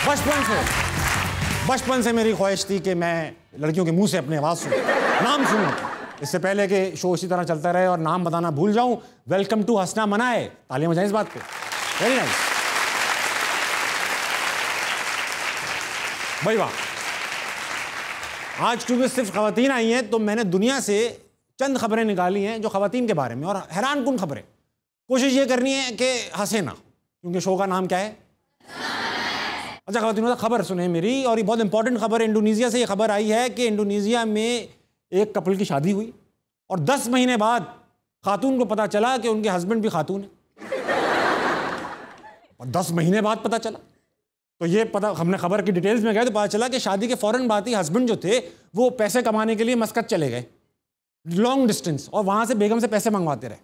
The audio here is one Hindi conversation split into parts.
बचपन से मेरी ख्वाहिश थी कि मैं लड़कियों के मुंह से अपनी आवाज़ सुनूं, नाम सुनूं, इससे पहले कि शो इसी तरह चलता रहे और नाम बताना भूल जाऊं। वेलकम टू हंसना मनाए, तालियां बजाएं इस बात पे। वेरी नाइस भाई, वाह। आज क्योंकि सिर्फ खवातीन आई हैं तो मैंने दुनिया से चंद खबरें निकाली हैं जो खवातीन के बारे में, और हैरानकुन खबरें। कोशिश ये करनी है कि हंसे ना, क्योंकि शो का नाम क्या है? अच्छा खवातीन, खबर सुने मेरी, और ये बहुत इंपॉर्टेंट खबर है। इंडोनेशिया से ये खबर आई है कि इंडोनेशिया में एक कपल की शादी हुई और 10 महीने बाद खातून को पता चला कि उनके हस्बैंड भी खातून है। और 10 महीने बाद पता चला, तो ये पता, हमने खबर की डिटेल्स में गए तो पता चला कि शादी के फौरन बाद ही हस्बैंड जो थे वो पैसे कमाने के लिए मस्कत चले गए, लॉन्ग डिस्टेंस, और वहां से बेगम से पैसे मंगवाते रहे।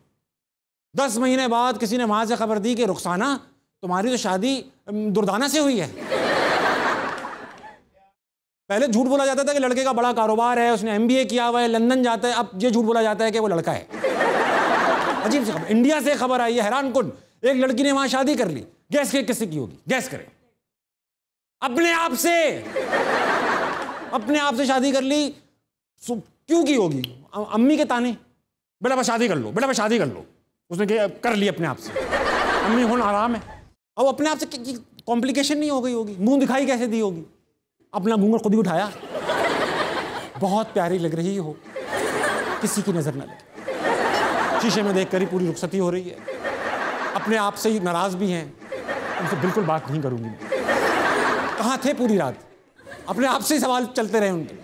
10 महीने बाद किसी ने वहां से खबर दी कि रुखसाना, तुम्हारी तो शादी दुर्दाना से हुई है। पहले झूठ बोला जाता था कि लड़के का बड़ा कारोबार है, उसने MBA किया हुआ है, लंदन जाता है। अब ये झूठ बोला जाता है कि वो लड़का है। अजीब सी खबर। इंडिया से खबर आई है हैरानकुन, एक लड़की ने वहां शादी कर ली। गैस के किससे की होगी? गैस करें। अपने आप से शादी कर ली। क्यों की होगी? अम्मी के ताने, बेटा बस शादी कर लो, बेटा बस शादी कर लो। उसने कर ली अपने आप से। अम्मी होना आराम है। अब अपने आप से कॉम्प्लिकेशन नहीं हो गई होगी? मुंह दिखाई कैसे दी होगी? अपना घूंघट खुद ही उठाया। बहुत प्यारी लग रही हो, किसी की नजर ना लगे। शीशे में देखकर ही पूरी रुखसती हो रही है। अपने आप से ही नाराज भी हैं, उनसे बिल्कुल बात नहीं करूंगी। कहाँ थे पूरी रात? अपने आप से ही सवाल चलते रहे उनके।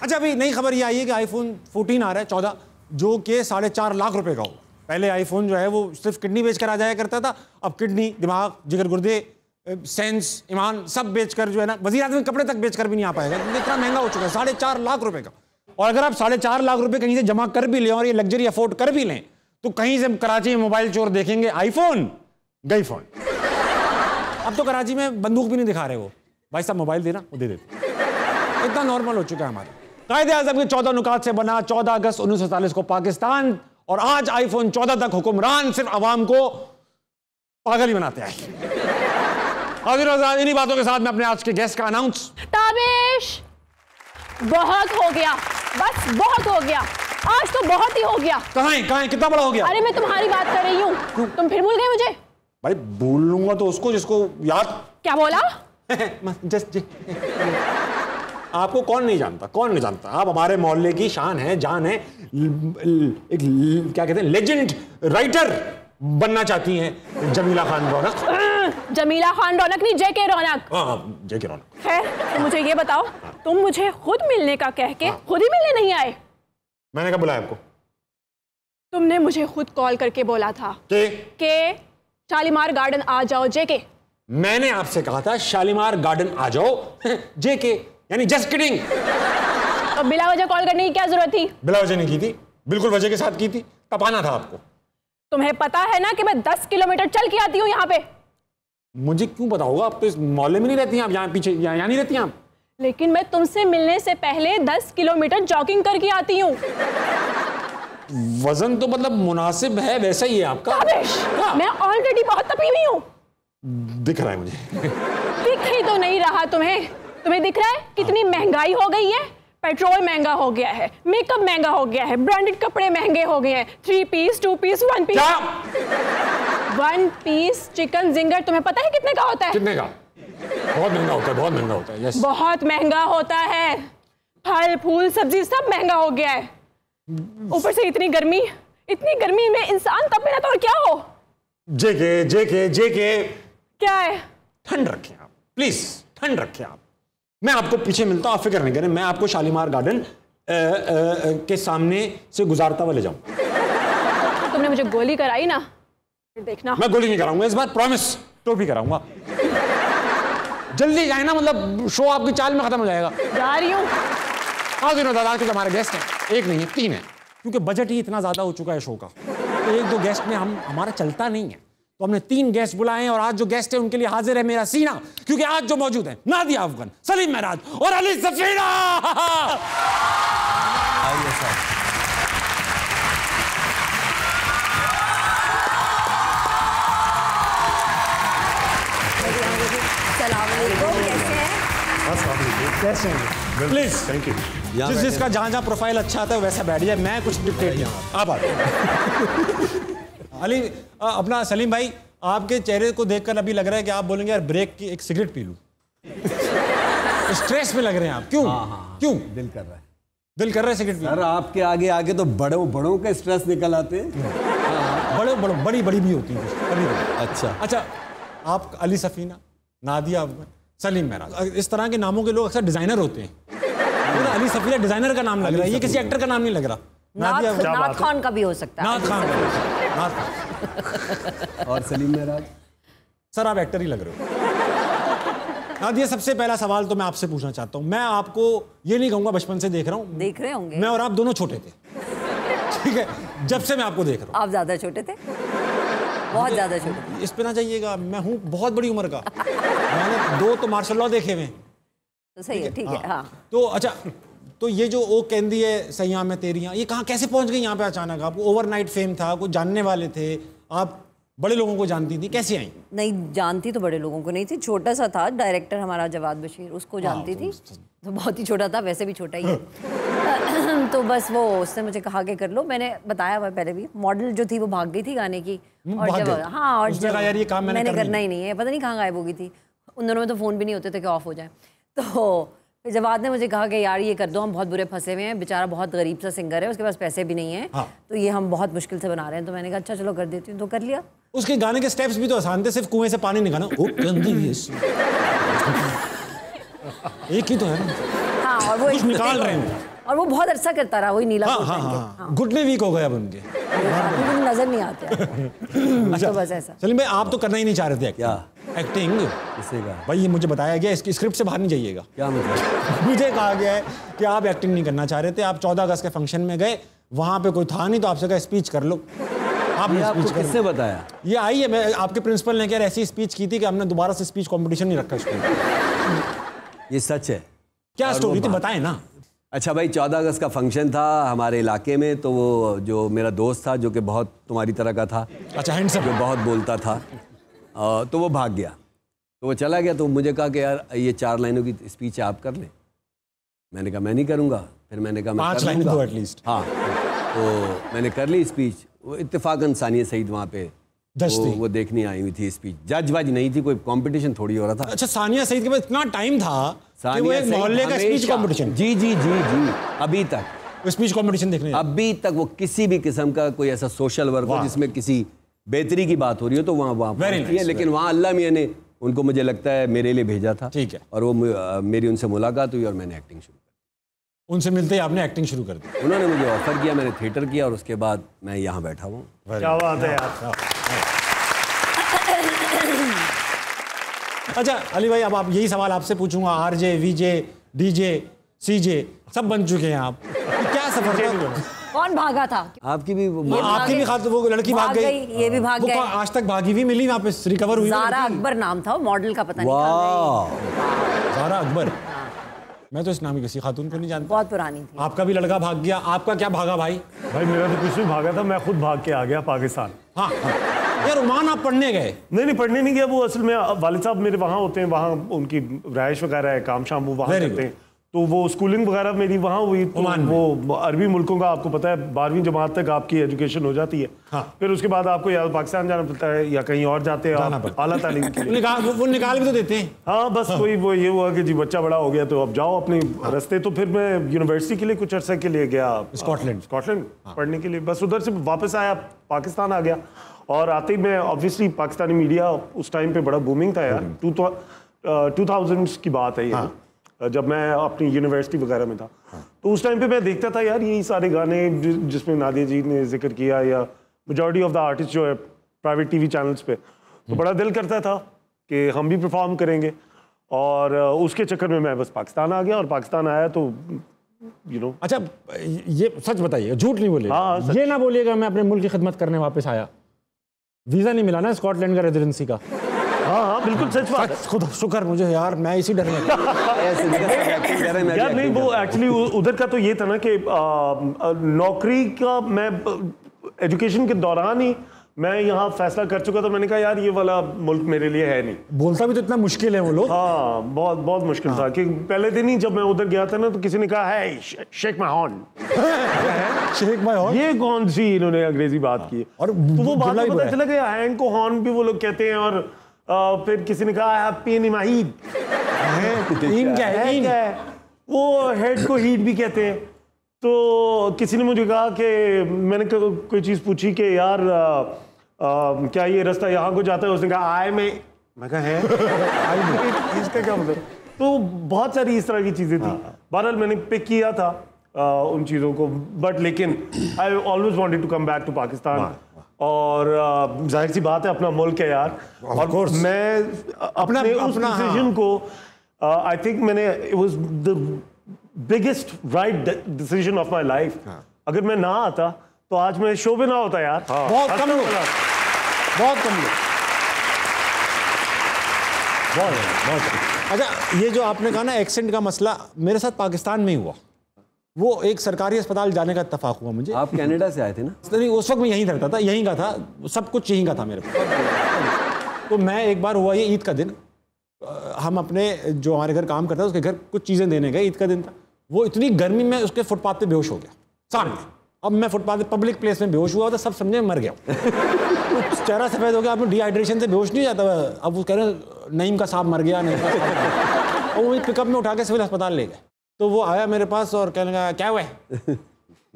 अच्छा, अभी नई खबर ये आई है कि iPhone 14 आ रहा है 14, जो कि 4.5 लाख रुपए का हो। पहले आईफोन जो है वो सिर्फ किडनी बेचकर आ जाया करता था, अब किडनी, दिमाग, जिगर, गुर्दे, सेंस, ईमान सब बेचकर जो है ना, वज़ीर आज़म कपड़े तक बेचकर भी नहीं आ पाएगा, क्योंकि इतना महंगा हो चुका है। 4.5 लाख रुपए का। और अगर आप 4.5 लाख रुपए कहीं से जमा कर भी लें और ये लग्जरी अफोर्ड कर भी लें, तो कहीं से कराची में मोबाइल चोर देखेंगे आईफोन, गई फोन। अब तो कराची में बंदूक भी नहीं दिखा रहे वो, भाई साहब मोबाइल देना, वो दे देते। इतना नॉर्मल हो चुका है हमारा। कायदे आज़म के 14 नुकात से बना 14 अगस्त 1947 को पाकिस्तान, और आज आईफोन 14 तक हुक्मरान सिर्फ आवाम को पागल ही बनाते हैं। इन्हीं बातों के साथ मैं अपने आज के गेस्ट का अनाउंस। ताबिश, बहुत हो गया, बस बहुत हो गया, आज तो बहुत ही हो गया। कहाँ है कितना बड़ा हो गया? अरे मैं तुम्हारी बात कर रही हूँ, तुम फिर भूल गए मुझे। भाई भूल लूंगा तो उसको जिसको याद। क्या बोला? आपको कौन नहीं जानता, कौन नहीं जानता? आप हमारे मोहल्ले की शान है, जान है, क्या कहते हैं, लेजेंड राइटर बनना चाहती हैं जमीला खान रौनक। जमीला खान रौनक नहीं, JK रौनक। JK रौनक। खैर, तो मुझे ये बताओ, तुम मुझे खुद मिलने का कह के खुद ही मिलने नहीं आए? मैंने कब बुलाया आपको? तुमने मुझे खुद कॉल करके बोला था कि शालीमार गार्डन आ जाओ JK। मैंने आपसे कहा था शालीमार गार्डन आ जाओ JK, यानी जस्ट किडिंग। अब बिला वजह कॉल करने की क्या जरूरत थी? बिला वजह नहीं की थी, बिल्कुल वजह के साथ की थी। तपाना था आपको। तुम्हें पता है ना कि मैं 10 किलोमीटर चल के आती हूँ यहाँ पे। मुझे क्यों पता होगा? आप तो इस मोहल्ले में नहीं रहती हैं, आप यहाँ पीछे यहाँ नहीं रहती हैं आप। लेकिन मैं तुमसे मिलने से पहले 10 किलोमीटर जॉगिंग करके आती हूँ। वजन तो मतलब मुनासिब है, वैसा ही है आपका। मैं ऑलरेडी बहुत तपी हुई हूँ। दिख रहा है मुझे। दिख ही तो नहीं रहा तुम्हें? तुम्हें दिख रहा है कितनी महंगाई हो गई है? पेट्रोल महंगा हो गया है, मेकअप महंगा हो गया है, ब्रांडेड कपड़े महंगे हो गए हैं। 3 piece, 2 piece, 1 piece. 1 piece chicken zinger तुम्हें पता है कितने का होता है? कितने का? बहुत महंगा होता है, बहुत महंगा होता है। यस, बहुत महंगा होता है। फल फूल सब्जी सब महंगा हो गया है। ऊपर से इतनी गर्मी में इंसान तपे ना तो और क्या हो? JK क्या है? ठंड रखें आप, प्लीज ठंड रखें आप। मैं आपको पीछे मिलता हूं, आप फिक्र नहीं करें। मैं आपको शालीमार गार्डन के सामने से गुजारता हुआ ले जाऊं। तुमने मुझे गोली कराई ना, फिर देखना। मैं गोली नहीं कराऊंगा इस बार, प्रॉमिस। टोपी कराऊंगा। जल्दी जाए ना, मतलब शो आपकी चाल में खत्म हो जाएगा। जा रही हूँ। हाँ दिनों दादा के हमारे गेस्ट हैं, एक नहीं है 3 है, क्योंकि बजट ही इतना ज्यादा हो चुका है शो का। तो 1-2 गेस्ट में हमारा चलता नहीं है, तो हमने 3 गेस्ट बुलाए हैं। और आज जो गेस्ट है उनके लिए हाजिर है मेरा सीना, क्योंकि आज जो मौजूद है नादिया अफगान, सलीम महराज और अली सफीना। आइए सर। कैसे हैं प्लीज? Thank you. जिसका जहाँ प्रोफाइल अच्छा आता है वैसा बैठ जाए, मैं कुछ डिक्टेट नहीं आप अली अपना सलीम भाई, आपके चेहरे को देखकर अभी लग रहा है कि आप बोलेंगे यार ब्रेक की एक सिगरेट पी लूं। स्ट्रेस में लग रहे हैं आप, क्यों? क्यों दिल कर रहा है, दिल कर रहा है सिगरेट पी? सर आपके आगे आगे तो बड़ों के स्ट्रेस निकल आते हैं। बड़ी भी होती है बड़ी। अच्छा, आप अली सफीना, नादिया अफगान, सलीम मेहराज, इस तरह के नामों के लोग अक्सर डिजाइनर होते हैं। अली सफीना डिजाइनर का नाम लग रहा है, ये किसी एक्टर का नाम नहीं लग रहा। नाथ खान का भी हो सकता है। नाथ खान। और सलीम मेहराज सर आप एक्टर ही लग रहे हो। नादिया, सबसे पहला सवाल तो मैं आपसे पूछना चाहता हूँ, मैं आपको ये नहीं कहूंगा बचपन से देख रहा हूँ, देख रहे होंगे, मैं और आप दोनों छोटे थे, ठीक है, जब से मैं आपको देख रहा हूँ। आप ज्यादा छोटे थे, बहुत ज्यादा छोटे थे। इस पे ना जाइएगा, मैं हूँ बहुत बड़ी उम्र का, मैंने 2 तो मार्शल लॉ देखे हुए। तो सही है, ठीक है। हाँ तो अच्छा, तो ये जो ओ कहती है सैया में तेरियां, ये कहाँ कैसे पहुंच गई यहाँ पे अचानक? आपको ओवरनाइट फेम था, कुछ जानने वाले थे, आप बड़े लोगों को जानती थी, कैसे आई? नहीं जानती तो बड़े लोगों को नहीं थी, छोटा सा था डायरेक्टर हमारा जवाद बशीर, उसको जानती थी, तो बहुत ही छोटा था, वैसे भी छोटा ही है। तो बस वो उसने मुझे कहा कि कर लो, मैंने बताया हुआ पहले भी, मॉडल जो थी वो भाग गई थी गाने की, और जब हाँ और यार ये काम मैंने करना ही नहीं है, पता नहीं कहाँ गायब हो गई थी। उन दोनों में तो फ़ोन भी नहीं होते थे कि ऑफ हो जाए। तो फिर जवाद ने मुझे कहा कि यार ये कर दो, हम बहुत बुरे फंसे हुए हैं, बेचारा बहुत गरीब सा सिंगर है, उसके पास पैसे भी नहीं है, तो ये हम बहुत मुश्किल से बना रहे हैं। तो मैंने कहा अच्छा चलो कर देती हूँ, तो कर लिया। उसके गाने के स्टेप्स भी तो आसान थे, सिर्फ कुएं से पानी निकालना, एक ही तो है। हाँ, और वो कुछ निकाल रहे हैं, और वो बहुत अच्छा करता रहा, वही नीला कोट पहन के। हाँ, घुटने वीक हो गए अब उनके, नजर नहीं आते। तो बस ऐसा। सलीम भाई, आप तो करना ही नहीं चाह रहे थे क्या एक्टिंग? किसे कहा भाई? ये मुझे बताया गया, इसकी स्क्रिप्ट से बाहर नहीं जाइएगा। क्या मतलब? मुझे कहा गया है कि आप एक्टिंग नहीं करना चाह रहे थे, आप 14 अगस्त के फंक्शन में गए, वहां पे कोई था नहीं, तो आपसे कहा स्पीच कर लो। आपने स्पीच किससे बताया? ये आई है, मैं आपके प्रिंसिपल ने क्या ऐसी स्पीच की थी कि हमने दोबारा से स्पीच कंपटीशन नहीं रखा स्कूल। ये सच है? क्या स्टोरी थी, बताएं ना। अच्छा भाई, 14 अगस्त का फंक्शन था हमारे इलाके में, तो वो जो मेरा दोस्त था जो कि बहुत तुम्हारी तरह का था, अच्छा हैंडसम, जो बहुत बोलता था, तो वो भाग गया, तो वो चला गया। तो मुझे कहा कि यार ये 4 लाइनों की स्पीच आप कर लें। मैंने कहा मैं नहीं करूँगा। फिर मैंने कहा 5 लाइन दो एटलीस्ट। हाँ, तो मैंने कर ली स्पीच। वो इत्तेफाकन सानिया सईद वहाँ पे वो देखने आई हुई थी स्पीच, जज वज नहीं थी, कोई कंपटीशन थोड़ी हो रहा था। अच्छा, सानिया सईद के पास इतना टाइम था कि वो एक मोहल्ले का स्पीच कंपटीशन? जी जी जी जी, अभी तक स्पीच कंपटीशन देखने, अभी तक वो किसी भी किस्म का कोई ऐसा सोशल वर्क हो जिसमें किसी बेहतरी की बात हो रही हो तो वहाँ है। लेकिन वहाँ अल्लाह मियाँ ने उनको, मुझे लगता है, मेरे लिए भेजा था। ठीक है। और वो मेरी उनसे मुलाकात हुई और मैंने एक्टिंग शुरू कर दी। उनसे मिलते ही आपने एक्टिंग शुरू कर दी? उन्होंने मुझे ऑफर किया, मैंने थिएटर किया, और उसके बाद मैं यहाँ बैठा हूँ। क्या बात है यार। अच्छा अली भाई, अब आप यही सवाल आपसे पूछूंगा, आरजे, वीजे, डीजे, सीजे सब बन चुके हैं आप, क्या सफर था? कौन भागा था? आपकी भी वो लड़की भाग गई, ये भी भाग गए। आज तक भागी भी मिली, वापस रिकवर हुई? ज़ारा अकबर नाम था मॉडल का, पता नहीं ज़ारा अकबर। मैं तो इस नाम की किसी खातून को नहीं जानता। बहुत पुरानी थी। आपका भी लड़का भाग गया, आपका क्या भागा भाई? भाई मेरा तो कुछ नहीं भागा था, मैं खुद भाग के आ गया पाकिस्तान। हाँ यार, ओमान आप पढ़ने गए? नहीं, पढ़ने नहीं गया। वो असल में वालिद साहब मेरे वहाँ होते हैं, वहाँ उनकी रहायश वगैरह है, काम शाम वो वहाँ करते हैं, तो वो स्कूलिंग वगैरह मेरी वहाँ हुई। तो वो अरबी मुल्कों का आपको पता है 12वीं जमात तक आपकी एजुकेशन हो जाती है। हाँ। फिर उसके बाद आपको या पाकिस्तान जाना पड़ता है या कहीं और जाते हैं आला तालीम के लिए। वो निकाल भी तो देते हैं। हाँ, बस वही वो ये हुआ कि जी बच्चा बड़ा हो गया तो अब जाओ अपने रास्ते। तो फिर मैं यूनिवर्सिटी के लिए कुछ अर्से के लिए गया स्कॉटलैंड पढ़ने के लिए। बस उधर से वापस आया, पाकिस्तान आ गया, और आते ही मैं ऑब्वियसली पाकिस्तानी मीडिया उस टाइम पे बड़ा बूमिंग था यार। 2000s की बात है ये, जब मैं अपनी यूनिवर्सिटी वगैरह में था। तो उस टाइम पे मैं देखता था यार यही सारे गाने जिसमें नादिया जी ने जिक्र किया, या मेजॉरिटी ऑफ द आर्टिस्ट जो है प्राइवेट टीवी चैनल्स पे, तो बड़ा दिल करता था कि हम भी परफॉर्म करेंगे। और उसके चक्कर में मैं बस पाकिस्तान आ गया, और पाकिस्तान आया तो अच्छा ये सच बताइए, झूठ नहीं बोलिए। हाँ, ये ना बोलिएगा मैं अपने मुल्क की खिदमत करने वापस आया, वीजा नहीं मिला ना स्कॉटलैंड का रेजिडेंसी का? हाँ, बिल्कुल सच बात। खुद शुक्र मुझे यार, मैं इसी डर में यार नहीं, वो एक्चुअली उधर का तो ये था ना कि नौकरी का, मैं एजुकेशन के दौरान ही मैं यहाँ फैसला कर चुका था, मैंने कहा यार ये वाला मुल्क मेरे लिए है नहीं। बोलता भी तो इतना मुश्किल है वो लोग। हाँ, बहुत बहुत मुश्किल था कि पहले दिन ही जब मैं उधर गया था ना, तो किसी ने कहा है shake my horn. Shake my horn, ये कौन सी इन्होंने अंग्रेजी बात की। और तो वो बात पता चला कि हैंड को हॉर्न भी वो लोग कहते हैं। और फिर किसी ने कहा है पेन इन माय हीट, क्या है, वो हेड को हीट भी कहते हैं। तो किसी ने मुझे कहा कि मैंने कोई चीज़ पूछी कि यार क्या ये रास्ता यहाँ को जाता है, उसने कहा आई में, मैं कहा है इसका क्या मतलब। तो बहुत सारी इस तरह की चीज़ें थी। बहरहाल मैंने पिक किया था उन चीज़ों को, बट लेकिन I always wanted to come back to Pakistan. और जाहिर सी बात है, अपना मुल्क है यार। और मैं अपने उस डिसीजन को आई थिंक मैंने, it was the biggest right decision of my life. अगर मैं ना आता तो आज मैं शो पे ना होता यार। बहुत कम लोग, बहुत कम लोग, बहुत। अच्छा, ये जो आपने कहा ना एक्सेंट का मसला, मेरे साथ पाकिस्तान में ही हुआ। वो एक सरकारी अस्पताल जाने का इत्तेफाक हुआ मुझे। आप कनाडा से आए थे ना? नहीं, उस वक्त मैं यहीं रहता था, यहीं का था, सब कुछ यहीं का था मेरे पास। तो मैं एक बार हुआ, ये ईद का दिन, हम अपने जो हमारे घर काम करता था उसके घर कुछ चीज़ें देने गए, ईद का दिन था। वो इतनी गर्मी में उसके फुटपाथ पे बेहोश हो गया सामने। अब मैं फुटपाथ पे पब्लिक प्लेस में बेहोश हुआ था, सब समझे मर गया। चेहरा सफ़ेद हो गया। आपने डिहाइड्रेशन से बेहोश नहीं जाता। अब वो कह रहे हैं नईम का साहब मर गया, नईम का साहब। और वो पिकअप में उठा के सिविल अस्पताल ले गए। तो वो आया मेरे पास और कहने लगा क्या हुआ है।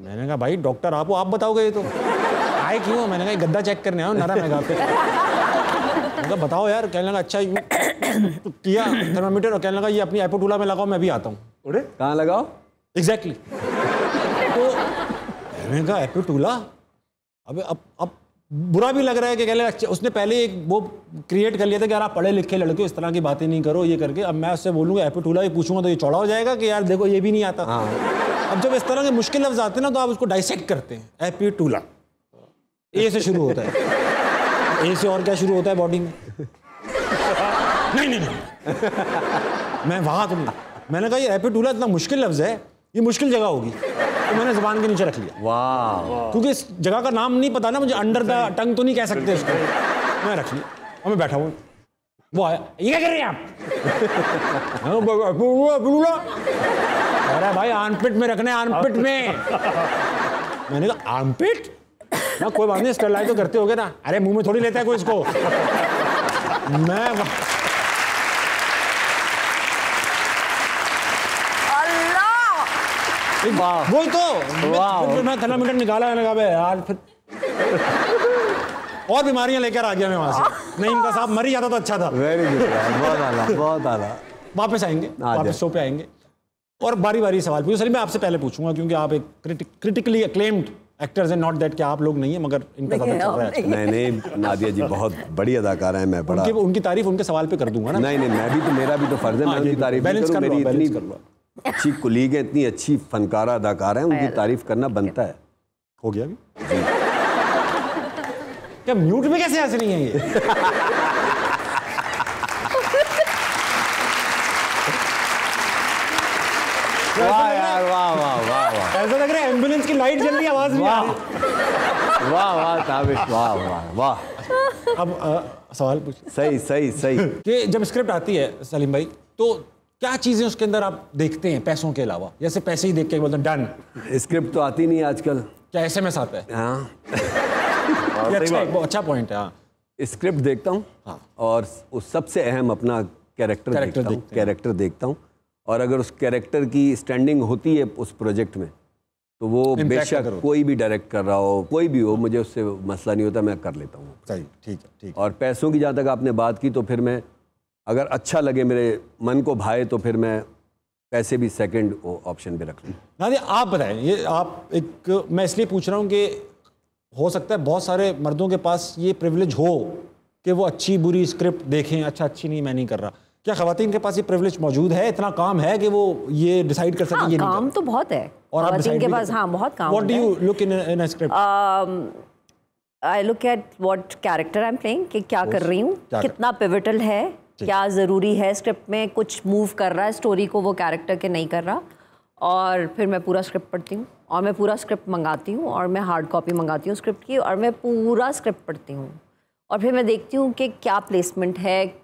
मैंने कहा भाई डॉक्टर आप बताओगे। ये तो आए क्यों? मैंने कहा गद्दा चेक करने आओ, नरम है पे। मैंने कहा बताओ यार। कहने लगा अच्छा तो किया थर्मामीटर और कहने लगा ये अपनी एपोटूला में लगाओ, मैं भी आता हूँ। अरे कहाँ लगाओ? एग्जैक्टली। तो मैंने कहा एपोटूला, अब बुरा भी लग रहा है कि कहने लगा उसने पहले एक वो क्रिएट कर लिया था कि यार आप पढ़े लिखे लड़के इस तरह की बातें नहीं करो ये करके। अब मैं उससे बोलूँगा एपोटूला ही पूछूंगा तो ये चौड़ा हो जाएगा कि यार देखो ये भी नहीं आता। अब जब इस तरह के मुश्किल लफ्ज आते हैं ना तो आप उसको डाइसेक्ट करते हैं। एपोटूला ए से शुरू होता है। ए से और क्या शुरू होता है बॉडी में? नहीं मैं वहां तो नहीं। मैंने कहा ये एपिटूला इतना मुश्किल लफ्ज है, ये मुश्किल जगह होगी, तो मैंने जुबान के नीचे रख लिया। वाह। क्योंकि इस जगह का नाम नहीं पता ना मुझे, अंडर द टंग तो नहीं कह सकते उसको। मैं रख लिया और मैं बैठा हूँ। वो आया, ये क्या कर रहे हैं आप? अरे भाई आर्मपिट में रखने, आर्मपिट में। मैंने कहा आर्मपिट ना, कोई बात नहीं स्टरलाइज तो करते होगे ना। अरे मुंह में थोड़ी लेता है कोई इसको। मैं वही तो फिर मैं थर्मामीटर निकाला, मैंने कहा यार फिर और बीमारियां लेकर आ गया मैं वहां से। नहीं इनका साहब मर ही जाता तो अच्छा था। वेरी गुड, बहुत आला, बहुत आला। वापस आएंगे, वापस शो पे आएंगे और बारी बारी सवाल पूछो। सर मैं आपसे पहले पूछूंगा क्योंकि आप एक क्रिटिकली अक्लेम्ड एक्टर्स हैं, नॉट दैट कि आप लोग नहीं है, मगर इनका ज़्यादा चल रहा है। नहीं नादिया जी बहुत बड़ी अदाकारा है। मैं बड़ा उनकी तारीफ उनके सवाल पे कर दूंगा ना। नहीं मैं भी तो, मेरा भी तो फर्ज है मैं उनकी तारीफ करूं। मेरी इतनी अच्छी कुलीग है, इतनी अच्छी फनकारा अदाकार है, उनकी तारीफ करना बनता है। हो गया अभी क्या म्यूट में कैसे हंस रही हैं ये? वाह यार, वाह वाह वाह वाह। ऐसा लग रहा है एम्बुलेंस की लाइट जल रही है, आवाज नहीं आ रही। वाह वाह ताबिश, वाह वाह वाह। अब सवाल पूछ। सही कि जब स्क्रिप्ट आती है सलीम भाई, तो क्या चीजें उसके अंदर आप देखते हैं पैसों के अलावा? जैसे पैसे ही देख के बोलते हैं डन। स्क्रिप्ट तो आती नहीं आजकल। क्या SMS आता है? हाँ अच्छा पॉइंट है। हाँ स्क्रिप्ट देखता हूँ। हाँ। और उस सबसे अहम अपना कैरेक्टर देखता हूँ। और अगर उस कैरेक्टर की स्टैंडिंग होती है उस प्रोजेक्ट में तो वो बेशक कोई भी डायरेक्ट कर रहा हो, कोई भी हो, मुझे उससे मसला नहीं होता, मैं कर लेता हूँ। सही, ठीक है। और पैसों की जहाँ तक आपने बात की, तो फिर मैं अगर अच्छा लगे, मेरे मन को भाए, तो फिर मैं पैसे भी सेकंड ऑप्शन पे रख लूँ। नादिया आप बताएं, ये आप एक, मैं इसलिए पूछ रहा हूँ कि हो सकता है बहुत सारे मर्दों के पास ये प्रिविलेज हो कि वो अच्छी बुरी स्क्रिप्ट देखें, अच्छा अच्छी नहीं मैं नहीं कर रहा। क्या ख़वातीन के पास ये प्रिविलेज मौजूद है? इतना काम है कि वो ये डिसाइड कर सके? हाँ, ये काम नहीं तो बहुत है और ख़वातीन के पास। हाँ बहुत काम। What do you look in a script? I look at what character I am playing, कि क्या कर रही हूँ, कितना पिवटल है, क्या ज़रूरी है स्क्रिप्ट में, कुछ मूव कर रहा है स्टोरी को वो कैरेक्टर के नहीं कर रहा। और फिर मैं पूरा स्क्रिप्ट पढ़ती हूँ और मैं पूरा स्क्रिप्ट मंगाती हूँ और मैं हार्ड कॉपी मंगाती हूँ स्क्रिप्ट की और मैं पूरा स्क्रिप्ट पढ़ती हूँ और फिर मैं देखती हूँ कि क्या प्लेसमेंट है,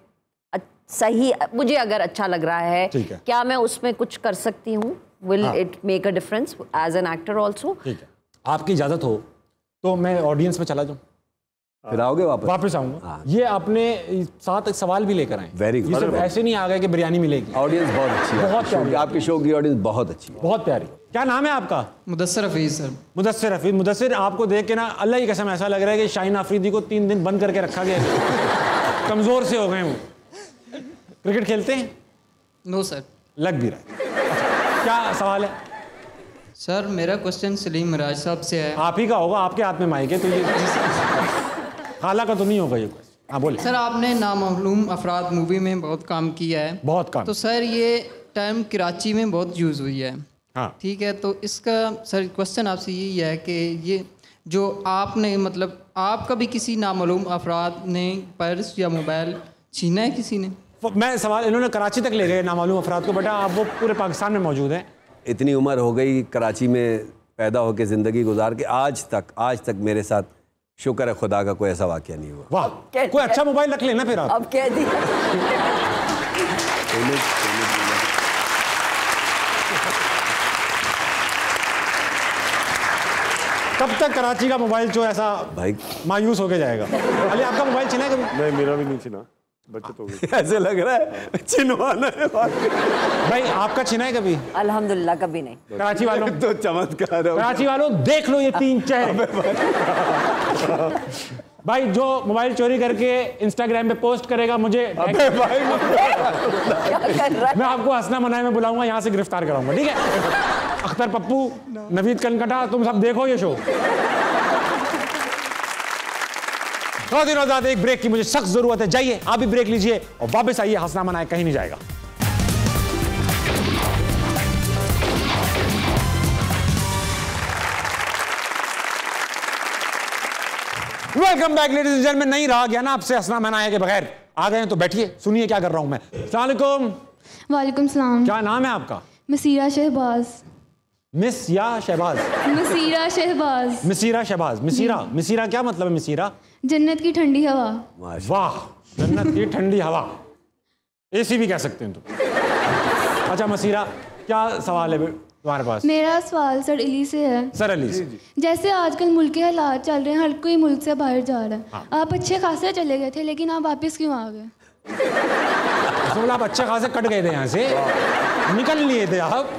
सही मुझे अगर अच्छा लग रहा है, क्या मैं उसमें कुछ कर सकती हूँ, will it make a difference as an actor also. ठीक है, आपकी इजाज़त हो तो मैं ऑडियंस में चला जाऊँ? फिर आओगे वापस आऊंगा। ये आपने साथ एक सवाल भी लेकर आए। Very good. सिर्फ ऐसे नहीं आ गए कि बिरयानी मिलेगी। ऑडियंस बहुत अच्छी है, बहुत प्यारी, आपके शो की ऑडियंस बहुत अच्छी है, बहुत प्यारी। क्या नाम है आपका? मुदस्सिर हफीज सर। मुदस्सिर हफीज। मुदस्सिर, आपको देख के ना अल्लाह की कसम ऐसा लग रहा है कि शाहीन अफरीदी को 3 दिन बंद करके रखा गया। कमजोर से हो गए वो। क्रिकेट खेलते हैं? No sir. लग भी रहा है। क्या सवाल है सर? मेरा क्वेश्चन सलीम मिराज साहब से है। आप ही का होगा, आपके हाथ में माइक है तो ये खाला का तो नहीं होगा ये क्वेश्चन। हाँ बोले सर। आपने नामालूम अफराद मूवी में बहुत काम किया है। बहुत काम। तो सर ये टर्म कराची में बहुत यूज़ हुई है। हाँ ठीक है, तो इसका सर क्वेश्चन आपसे यही है कि ये जो आपने मतलब आपका भी किसी नामालूम अफराद ने पर्स या मोबाइल छीना है किसी ने? मैं सवाल, इन्होंने कराची तक ले गए नामालूम अफराद को। बेटा आप वो पूरे पाकिस्तान में मौजूद हैं। इतनी उम्र हो गई कराची में पैदा होकर ज़िंदगी गुजार के, आज तक मेरे साथ शुक्र है खुदा का कोई ऐसा वाक़या नहीं हुआ। वाह, कोई अच्छा मोबाइल रख लेना फिर आप। अब कह दी। कब तक कराची का मोबाइल जो ऐसा भाई मायूस होके जाएगा? अली आपका मोबाइल छिना है कभी? नहीं, मेरा भी नहीं छिना, बचत हो गई। ऐसे लग रहा है छिनवाना है भाई। आपका छिना है कभी? अल्हम्दुलिल्लाह कभी नहीं। कराची वालों तो चमत्कार है। कराची वालों देख लो ये 3 चेहरे। भाई जो मोबाइल चोरी करके इंस्टाग्राम पे पोस्ट करेगा मुझे अबे भाई मैं आपको हंसना मनाए में बुलाऊंगा, यहाँ से गिरफ्तार कराऊंगा। ठीक है, अख्तर पप्पू, नवीद कनकटा, तुम सब देखो ये शो। एक ब्रेक की मुझे सख्त जरूरत है, जाइए आप भी ब्रेक लीजिए और वापस आइए। हंसना मनाए कहीं नहीं जाएगा। Welcome back ladies and gentleman. नहीं रहा गया ना आपसे हंसना मनाए के बगैर। आ गए हैं तो बैठिए, सुनिए क्या कर रहा हूं मैं। अस्सलाम वालेकुम। वालेकुम सलाम। क्या नाम है आपका? मसीरा शहबाज। मिस या शहबाज? मसीरा शहबाज। मसीरा शहबाज। मिसीरा क्या मतलब है? मिसीरा जन्नत की ठंडी हवा। वाह, जन्नत की ठंडी हवा, एसी भी कह सकते हैं तो। अच्छा मसीरा, क्या सवाल है तुम्हारे पास? मेरा सवाल सर अली से है। सर अली से। जैसे आजकल मुल्क के हालात चल रहे हैं, हर कोई मुल्क से बाहर जा रहा है। हाँ। आप अच्छे खासे चले गए थे लेकिन आप वापस क्यों आ गए? आप अच्छे खासे कट गए थे यहाँ से, निकल लिए थे, आप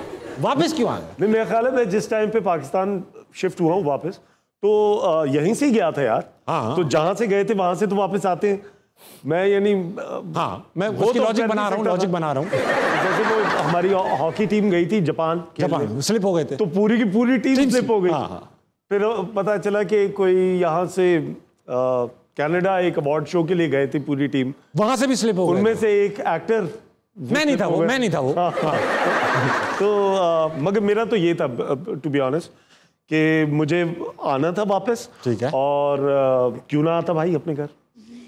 वापस क्यों आ गए? नहीं, मेरा ख्याल है मैं जिस टाइम पे पाकिस्तान शिफ्ट हुआ हूँ वापस, तो यहीं से गया था यार। हाँ। तो जहाँ से गए थे वहां से तो वापस आते हैं। मैं यानी हाँ, मैं उसकी लॉजिक बना रहा हूँ। जैसे वो हमारी हॉकी टीम गई थी जापान स्लिप हो गए थे, तो पूरी की पूरी टीम स्लिप हो गई। हाँ। फिर पता चला कि कोई यहाँ से कनाडा एक अवार्ड शो के लिए गए थे, पूरी टीम वहां से भी स्लिप हो गए। उनमें से एक एक्टर मैं नहीं था वो। हाँ। तो मगर मेरा तो ये था टू बी ऑनेस्ट कि मुझे आना था वापस। ठीक है। और क्यों ना आता भाई अपने घर।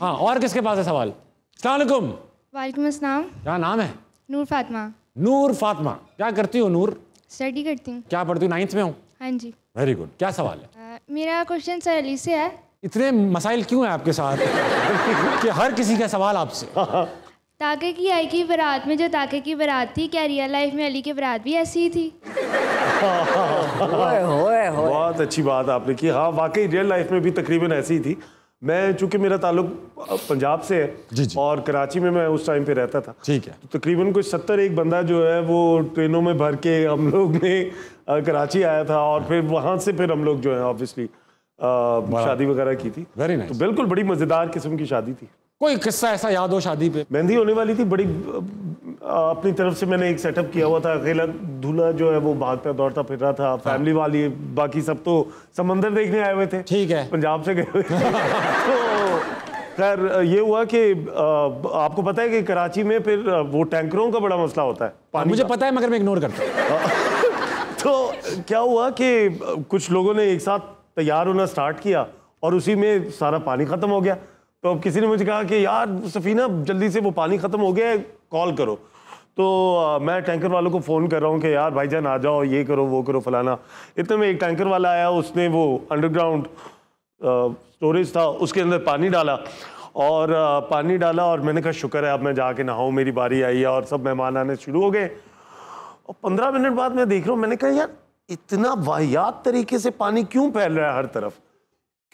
हाँ, और किसके पास है सवाल? अस्सलाम वालेकुम। वालेकुम अस्सलाम। क्या नाम है? नूर फातिमा। नूर फातिमा, क्या करती हो नूर? स्टडी करती हूँ। क्या पढ़ती हो? 9th में हूँ। हाँ जी। Very good. क्या सवाल है? मेरा क्वेश्चन सर अली से है। इतने मसाइल क्यों हैं आपके साथ कि हर किसी का सवाल आपसे? ताके की आई की बारात में जो ताके की बारात थी, क्या रियल लाइफ में अली की बारात भी ऐसी ही थी? बहुत अच्छी बात आपने की। हाँ, वाकई रियल लाइफ में भी तकरीबन ऐसी ही थी। मैं चूंकि मेरा ताल्लुक पंजाब से है जी जी। और कराची में मैं उस टाइम पे रहता था। ठीक है। तो तकरीबन कोई 70 बंदा जो है वो ट्रेनों में भर के हम लोग ने कराची आया था और फिर वहाँ से फिर हम लोग जो है ऑब्वियसली शादी वगैरह की थी। Very nice. तो बिल्कुल बड़ी मज़ेदार किस्म की शादी थी। कोई किस्सा ऐसा याद हो शादी पे? मेहंदी होने वाली थी, बड़ी अपनी तरफ से मैंने एक सेटअप किया हुआ था। अकेला दूल्हा जो है वो भागता दौड़ता फिर रहा था। फैमिली वाली बाकी सब तो समंदर देखने आए हुए थे। ठीक है। पंजाब से गए हुए तो खैर ये हुआ कि आपको पता है कि कराची में फिर वो टैंकरों का बड़ा मसला होता है पानी। मुझे पता है मगर मैं इग्नोर करता हूँ। तो क्या हुआ कि कुछ लोगों ने एक साथ तैयार होना स्टार्ट किया और उसी में सारा पानी ख़त्म हो गया। तो अब किसी ने मुझे कहा कि यार सफीना जल्दी से वो पानी ख़त्म हो गया है, कॉल करो। तो मैं टैंकर वालों को फ़ोन कर रहा हूँ कि यार भाईजान आ जाओ, ये करो वो करो फलाना। इतने में एक टैंकर वाला आया, उसने वो अंडरग्राउंड स्टोरेज था, उसके अंदर पानी डाला और मैंने कहा शुक्र है अब मैं जाके नहाऊं, मेरी बारी आई है। और सब मेहमान आने शुरू हो गए और 15 मिनट बाद मैं देख रहा हूँ, मैंने कहा यार इतना वाहियात तरीके से पानी क्यों फैल रहा है हर तरफ।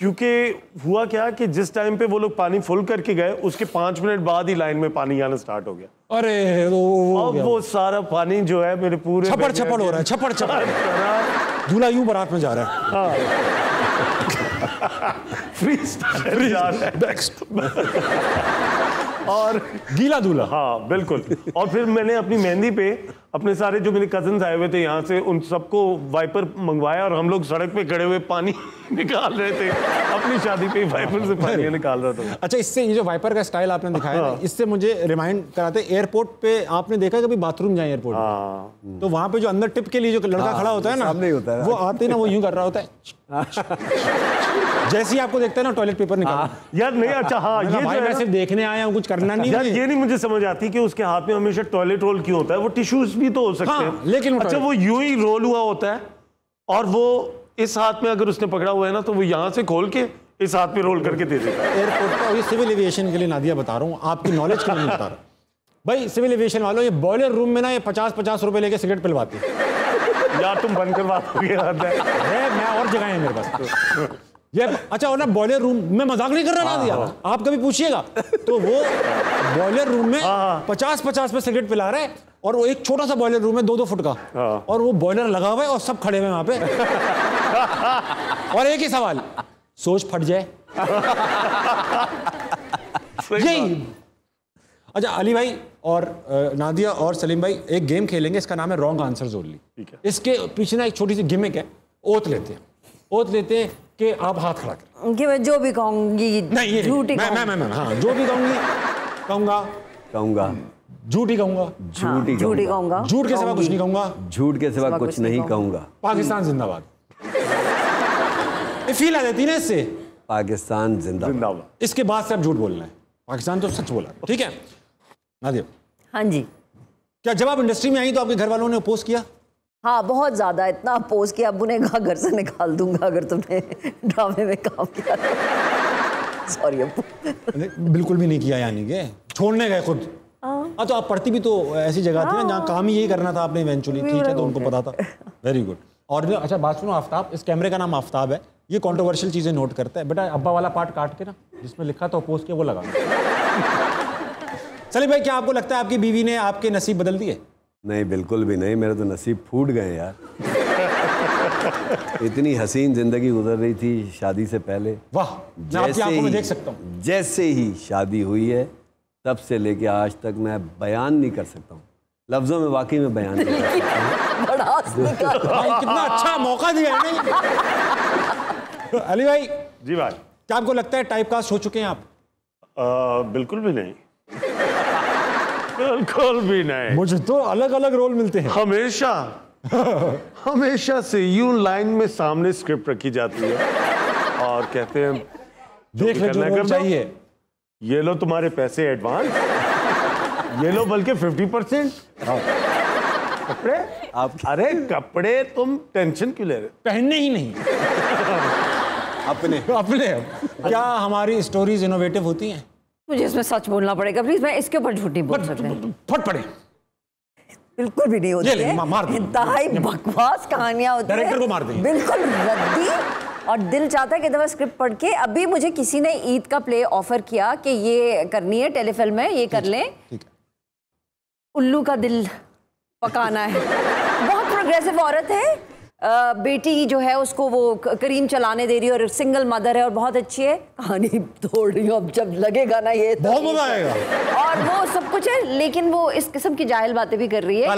क्योंकि हुआ क्या कि जिस टाइम पे वो लोग पानी फुल करके गए उसके 5 मिनट बाद ही लाइन में पानी आना स्टार्ट हो गया। अरे अब वो सारा पानी जो है मेरे पूरे छपड़ हो रहा है, छपड़ दूल्हा यूं बारात में जा रहा है। फ्री जा रहा है और गीला दूल्हा। हाँ बिल्कुल। और फिर मैंने अपनी मेहंदी पे अपने सारे जो मेरे कजन्स आए हुए थे यहाँ से, उन सबको वाइपर मंगवाया और हम लोग सड़क पे खड़े हुए पानी निकाल रहे थे। अपनी शादी पे वाइपर से पानी निकाल रहा था। अच्छा, इससे ये जो वाइपर का स्टाइल आपने दिखाया ना, इससे मुझे रिमाइंड कराते, एयरपोर्ट पे आपने देखा कभी बाथरूम जाए एयरपोर्ट में, तो वहां पे जो अंदर टिप के लिए जो लड़का खड़ा होता है ना, वो आते ना वो यूं कर रहा होता है जैसे ही आपको देखता है ना टॉयलेट पेपर निकाल। यार नहीं, अच्छा हाँ, ये भाई मैं सिर्फ देखने आया हूँ, कुछ करना नहीं। यार ये नहीं मुझे समझ आती कि उसके हाथ में हमेशा टॉयलेट रोल क्यों होता है। वो टिश्यूज भी तो हो सकते हैं, लेकिन अच्छा वो यूं ही रोल हुआ होता है और वो इस हाथ में अगर उसने पकड़ा हुआ है ना, तो वो यहाँ से खोल के इस हाथ पे रोल करके दे देता है। एयरपोर्ट पर, ये सिविल एविएशन के लिए नादिया बता रहा हूँ, आपकी नॉलेज के लिए नहीं बता रहा भाई। सिविल एविएशन वालों, ये बॉयलर रूम में ना ये 50-50 रुपए लेके सिगरेट पिलवाते हैं। यार तुम बंद करवाओगे मैं और जगह है मेरे पास ये। अच्छा, और ना बॉयलर रूम में, मजाक नहीं कर रहा ना दिया, आप कभी पूछिएगा तो वो बॉयलर रूम में 50-50 में सिगरेट पिला रहा है और वो एक छोटा सा बॉयलर रूम है 2-2 फुट का, और वो बॉयलर लगा हुआ है और सब खड़े हुए वहां पे और एक ही सवाल, सोच फट जाए यही। अच्छा अली भाई और नादिया और सलीम भाई एक गेम खेलेंगे, इसका नाम है रॉन्ग आंसर्स ओनली। इसके पीछे ना एक छोटी सी गिमिक है, ओथ लेते हैं कि आप हाथ खड़ा करें कि मैं जो भी कहूंगी नहीं, झूठी मैं हाँ जो भी कहूंगा झूठी कहूंगा, झूठी कहूंगा, झूठ के सिवा कुछ नहीं कहूंगा, झूठ के सिवा कुछ नहीं कहूंगा। पाकिस्तान जिंदाबाद। ये फील आ जाती है ना इससे, पाकिस्तान जिंदाबाद। इसके बाद से आप झूठ बोलना है, पाकिस्तान तो सच बोला, ठीक है नादिया? हाँ जी। क्या जब आप इंडस्ट्री में आई तो आपके घर वालों ने अपोज किया? हाँ बहुत ज्यादा, इतना अपोज किया, अब्बू ने कहा घर से निकाल दूंगा अगर तुमने ड्रामे में काम किया। सॉरी अब्बू। बिल्कुल भी नहीं किया, यानी कि छोड़ने गए खुद। हाँ तो आप पढ़ती भी तो ऐसी जगह थी ना जहाँ काम ही यही करना था आपने इवेंचुअली, ठीक है, तो उनको पता था। Very good. और अच्छा बात सुनो, आफ्ताब, इस कैमरे का नाम आफ्ताब है, ये कंट्रोवर्शियल चीजें नोट करता है। बेटा अब्बा वाला पार्ट काट के ना, जिसमें लिखा था अपोज किया, वो लगा। सलीम भाई, क्या आपको लगता है आपकी बीवी ने आपके नसीब बदल दिए? नहीं, बिल्कुल भी नहीं, मेरे तो नसीब फूट गए यार। इतनी हसीन जिंदगी गुजर रही थी शादी से पहले। वाह, मैं आपकी आंखों में देख सकता हूँ। जैसे ही शादी हुई है तब से लेके आज तक मैं बयान नहीं कर सकता हूँ, लफ्जों में वाकई में बयान नहीं कर सकता। कितना अच्छा मौका दिया है नहीं? अली भाई जी भाई, क्या आपको लगता है टाइपकास्ट हो चुके हैं आप? बिल्कुल भी नहीं, बिल्कुल भी नहीं। मुझे तो अलग अलग रोल मिलते हैं हमेशा। हमेशा से यूं लाइन में सामने स्क्रिप्ट रखी जाती है और कहते हैं देख ले जो रोल चाहिए, ये लो तुम्हारे पैसे एडवांस, ये लो बल्कि 50%। कपड़े आप, अरे कपड़े तुम टेंशन क्यों ले रहे? पहनने ही नहीं अपने क्या हमारी स्टोरीज इनोवेटिव होती हैं? मुझे इसमें सच बोलना पड़ेगा प्लीज, मैं इसके ऊपर झूठ नहीं बोल सकती। फट पड़े, बिल्कुल भी नहीं होती है, इंतहाई बकवास कहानियां होती हैं, डायरेक्टर को मार देंगे, बिल्कुल रद्दी। और दिल चाहता है कि दफा स्क्रिप्ट पढ़ के, अभी मुझे किसी ने ईद का प्ले ऑफर किया कि ये करनी है टेलीफिल्म में, ये कर लें, उल्लू का दिल पकाना है। बहुत प्रोग्रेसिव औरत है, बेटी जो है उसको वो करीम चलाने दे रही है और सिंगल मदर है और बहुत अच्छी है। कहानी तोड़ रही हूँ, अब जब लगेगा ना ये बहुत मजा आएगा और वो सब कुछ है, लेकिन वो इस किस्म की जाहिल बातें भी कर रही है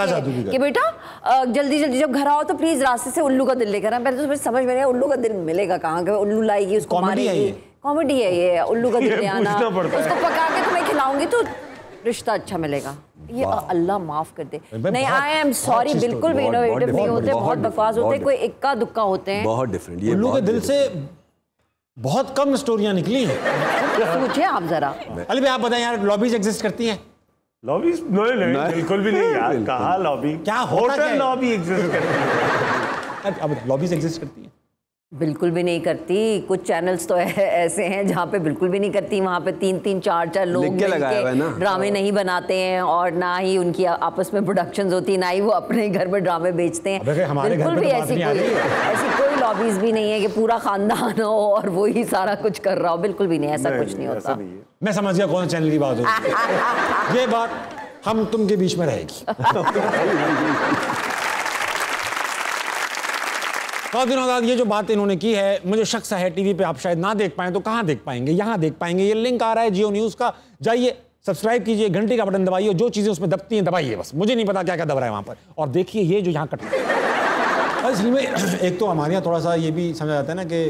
कि बेटा जल्दी जल्दी जब घर आओ तो प्लीज रास्ते से उल्लू का दिल लेकर आना। पहले तो समझ में नहीं उल्लू का दिल मिलेगा कहाँ, उल्लू लाएगी उसको मारेगी। कॉमेडी है ये, उल्लू का दिल ले आना, उसको पका के तुम्हें खिलाऊंगी तो रिश्ता अच्छा मिलेगा। ये अल्लाह माफ कर दे। नहीं, आई एम सॉरी, बिल्कुल भी इनोवेटिव नहीं होते, बहुत बकवास होते, कोई इक्का दुक्का होते हैं, बहुत डिफरेंट। ये उल्लू के दिल से बहुत कम स्टोरियां निकली हैं। पूछे आप जरा। अली भाई आप बताएं यार, लॉबीज एग्जिस्ट करती हैं? लॉबी नहीं बिल्कुल भी नहीं यार, कहाँ लॉबी, क्या होटल लॉबी एग्जिस्ट करती है? अब लॉबीज एग्जिस्ट करती है? बिल्कुल भी नहीं करती। कुछ चैनल्स तो ऐसे हैं जहाँ पे बिल्कुल भी नहीं करती। वहाँ पे 3-3 4-4 लोग मिलके ड्रामे नहीं बनाते हैं और ना ही उनकी आपस में प्रोडक्शंस होती, ना ही वो अपने घर में ड्रामे बेचते हैं। बिल्कुल भी ऐसी कोई लॉबीज भी नहीं है कि पूरा खानदान हो और वो ही सारा कुछ कर रहा हो। बिल्कुल भी नहीं, ऐसा कुछ नहीं होता। मैं समझ गया कौन चैनल की बात हो। ये बात हम तुम के बीच में रहेगी। बहुत दिनों बाद ये जो बात इन्होंने की है, मुझे शक सा है टीवी पे आप शायद ना देख पाएं, तो कहां देख पाएंगे? यहां देख पाएंगे। ये लिंक आ रहा है जियो न्यूज का, जाइए सब्सक्राइब कीजिए, घंटी का बटन दबाइए, जो चीजें उसमें दबती हैं दबाइए, बस मुझे नहीं पता क्या क्या दब रहा है वहां पर। और देखिए ये जो यहाँ कट रहा है, इसलिए एक तो हमारे यहाँ थोड़ा सा ये भी समझा जाता है ना कि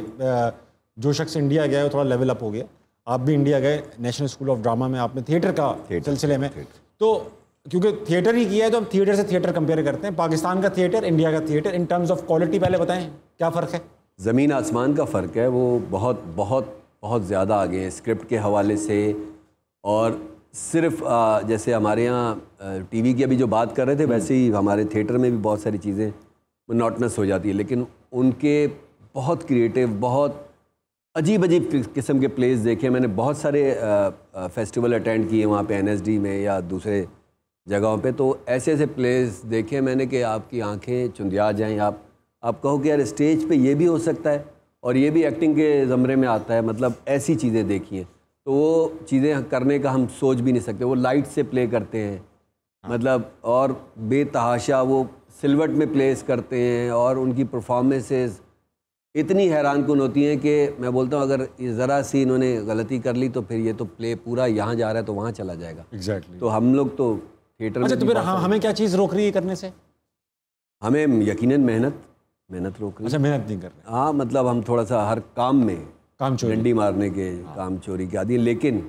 जो शख्स इंडिया गया है वो थोड़ा लेवल अप हो गया। आप भी इंडिया गए, नेशनल स्कूल ऑफ ड्रामा में आपने थिएटर का सिलसिले में, तो क्योंकि थिएटर ही किया है तो हम थिएटर से थिएटर कंपेयर करते हैं। पाकिस्तान का थिएटर, इंडिया का theatre, in terms of quality पहले बताएं क्या फ़र्क है? ज़मीन आसमान का फ़र्क है। वो बहुत बहुत बहुत ज़्यादा आगे है स्क्रिप्ट के हवाले से। और सिर्फ जैसे हमारे यहाँ टीवी की अभी जो बात कर रहे थे, वैसे ही हमारे थिएटर में भी बहुत सारी चीज़ें मोनोटनस हो जाती है, लेकिन उनके बहुत क्रिएटिव, बहुत अजीब अजीब किस्म के प्लेस देखे मैंने। बहुत सारे फेस्टिवल अटेंड किए वहाँ पे NSD में या दूसरे जगहों पे, तो ऐसे ऐसे प्लेस देखे मैंने कि आपकी आंखें चुंधिया जाएं। आप कहो कि यार स्टेज पे ये भी हो सकता है और ये भी एक्टिंग के ज़मरे में आता है। मतलब ऐसी चीज़ें देखी हैं, तो वो चीज़ें करने का हम सोच भी नहीं सकते। वो लाइट से प्ले करते हैं, मतलब और बेतहाशा वो सिलवट में प्लेस करते हैं, और उनकी परफॉर्मेंसेस इतनी हैरानकुन होती हैं कि मैं बोलता हूँ अगर ज़रा सी इन्होंने गलती कर ली तो फिर ये तो प्ले पूरा यहाँ जा रहा है तो वहाँ चला जाएगा। एग्जैक्टली। तो हम लोग तो थिएटर अच्छा, तो फिर हमें क्या चीज़ रोक रही है करने से? हमें यकीनन मेहनत रोक रही है। अच्छा, मेहनत नहीं कर रहे। हाँ, मतलब हम थोड़ा सा हर काम में काम चोरी, डंडी मारने के, काम चोरी के आदि, लेकिन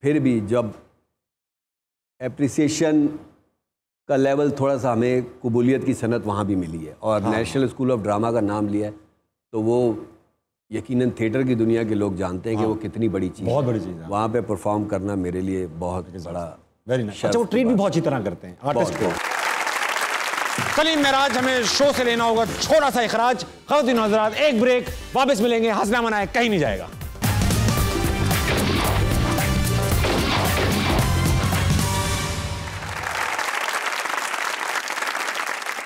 फिर भी जब एप्रिसिएशन का लेवल थोड़ा सा, हमें कबूलियत की सनत वहाँ भी मिली है और नेशनल स्कूल ऑफ ड्रामा का नाम लिया है, तो वो यकीनन थिएटर की दुनिया के लोग जानते हैं कि वो कितनी बड़ी चीज़, बहुत बड़ी चीज़ है। वहाँ पे परफॉर्म करना मेरे लिए बहुत बड़ा, वेरी नाइस। अच्छा, वो ट्रीट भी बहुत अच्छी तरह करते हैं आर्टिस्ट को। सलीम मेराज, हमें शो से लेना होगा छोटा सा इखराज। ख़वातीन हज़रात, एक ब्रेक, वापस मिलेंगे। हंसना मनाए कहीं नहीं जाएगा।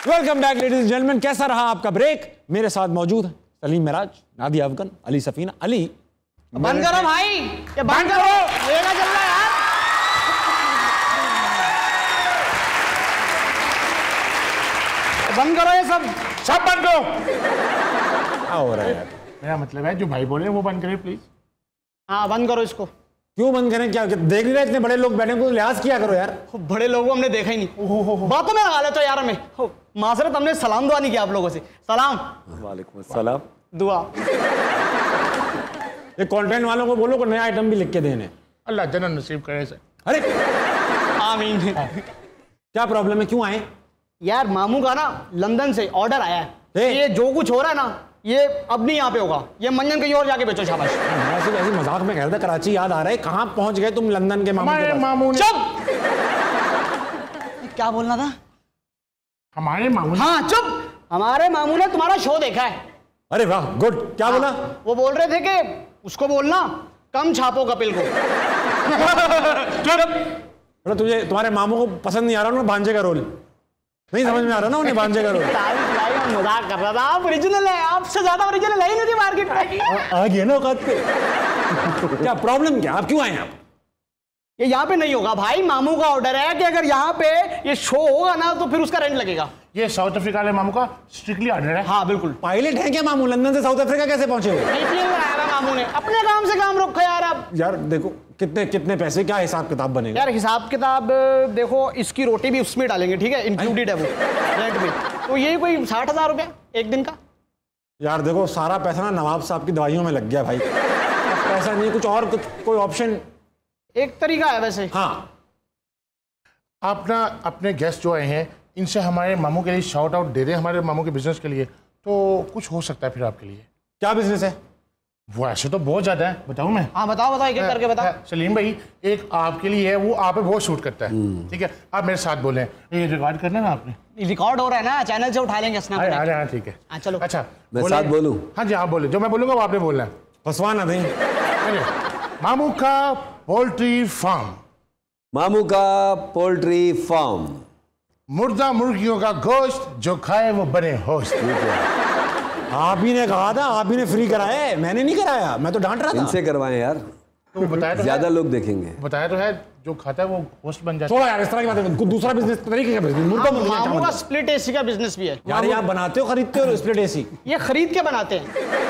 Welcome back ladies and gentleman. कैसा रहा आपका ब्रेक? मेरे साथ मौजूद है सलीम मेराज, नादिया अफगन, अली सफीना। अली, बंद करो भाई, ये बंद करो, ये क्या चल रहा है यार? बंद करो ये सब बंद करो। क्या हो रहा है यार? मेरा मतलब है जो भाई बोले वो बंद करें प्लीज। हाँ, बंद करो इसको। क्यों बंद करें? क्या देख नहीं रहे इतने बड़े लोग बैठे, को लिहाज किया करो यार। बड़े लोगों को हमने देखा ही नहीं, बातों में लगा लेते हो यार हमें। मासरत, हमने सलाम दुआ नहीं किया आप लोगों से। सलाम। वालेकुम अस्सलाम। दुआ। ये कंटेंट वालों को बोलो को नया आइटम भी लिख के देने। अल्लाह जन्नत नसीब करे सर। अरे आमीन। क्या प्रॉब्लम है, क्यों आए? यार मामू का ना लंदन से ऑर्डर आया है, ये जो कुछ हो रहा है ना ये अब नहीं यहाँ पे होगा, ये मंजन कहीं और जाके बेचो। शाबाश। ऐसे मजाक में कह रहा था, कराची याद आ रहा है। कहाँ पहुंच गए तुम लंदन के मामू के पास? मामू ने चुप। क्या बोलना था? हमारे मामू। हाँ चुप। हमारे मामू ने तुम्हारा शो देखा है। अरे वाह, गुड। क्या बोला? वो बोल रहे थे कि उसको बोलना कम छापो कपिल को। चुप। तुझे तुम्हारे मामू को पसंद नहीं आ रहा ना भांजे का रोल? नहीं समझ में आ रहा ना उन्हें भांजे का रोल? मजाक कर रहा था। आप ओरिजिनल है, आपसे ज्यादा ओरिजिनल है ही नहीं थी मार्केट में। आ गया ना औकात पे। क्या प्रॉब्लम क्या? आप क्यों आए आप? ये यहाँ पे नहीं होगा भाई। मामू का ऑर्डर है कि अगर यहाँ पे ये शो होगा ना तो फिर उसका रेंट लगेगा। ये साउथ अफ्रीका वाले मामू का स्ट्रिक्टली ऑर्डर है। हाँ बिल्कुल। पायलट है क्या मामू? लंदन से साउथ अफ्रीका कैसे पहुंचे हो? मामू ने अपने काम से काम रखा यार। आप यार देखो कितने कितने पैसे, क्या हिसाब किताब बनेगा? यार हिसाब किताब देखो, इसकी रोटी भी उसमें डालेंगे, ठीक है, इंक्लूडेड है वो रेंट में। तो ये कोई 60,000 रुपया एक दिन का। यार देखो सारा पैसा ना नवाब साहब की दवाइयों में लग गया भाई। पैसा नहीं, कुछ और कोई ऑप्शन? एक तरीका है वैसे। हाँ, आप ना अपने गेस्ट जो आए हैं इनसे हमारे मामू के लिए शाउट आउट दे दें, हमारे मामू के बिजनेस के लिए, तो कुछ हो सकता है फिर आपके लिए। क्या बिजनेस है? वो ऐसे तो बहुत ज्यादा है, बताऊं मैं? हाँ बताओ बताओ, एक एक करके बताओ। सलीम भाई, एक आपके लिए है, वो आप पे बहुत शूट करता है, ठीक है? आप मेरे साथ बोले, ये रिकॉर्ड करना ना आपने। रिकॉर्ड हो रहा है ना, चैनल से उठा लेंगे। हाँ ठीक है। चलो अच्छा मैं साथ बोलूं? हाँ जी आप बोले, जो मैं बोलूंगा वो आपने बोलना है। फसवाना नहीं। मामू का पोल्ट्री फार्म। मामू का पोल्ट्री फार्म। मुर्दा मुर्गियों का गोश्त, जो खाए वो बने होस्ट। आप ही ने कहा था, आप ही ने फ्री कराया है, मैंने नहीं कराया, मैं तो डांट रहा था। इनसे करवाएं यार, तो बताया तो ज्यादा लोग देखेंगे। बताया तो है, जो खाता है वो होस्ट बन जाता है। छोड़ो यार इस तरह की बातें, दूसरा बिजनेस तरीके का बिजनेस, मुर्गा मुर्गियां मामू का स्प्लिट एसी का बिजनेस भी है। यार आप बनाते हो, खरीदते हो स्प्लिट एसी? ये खरीद के बनाते हैं।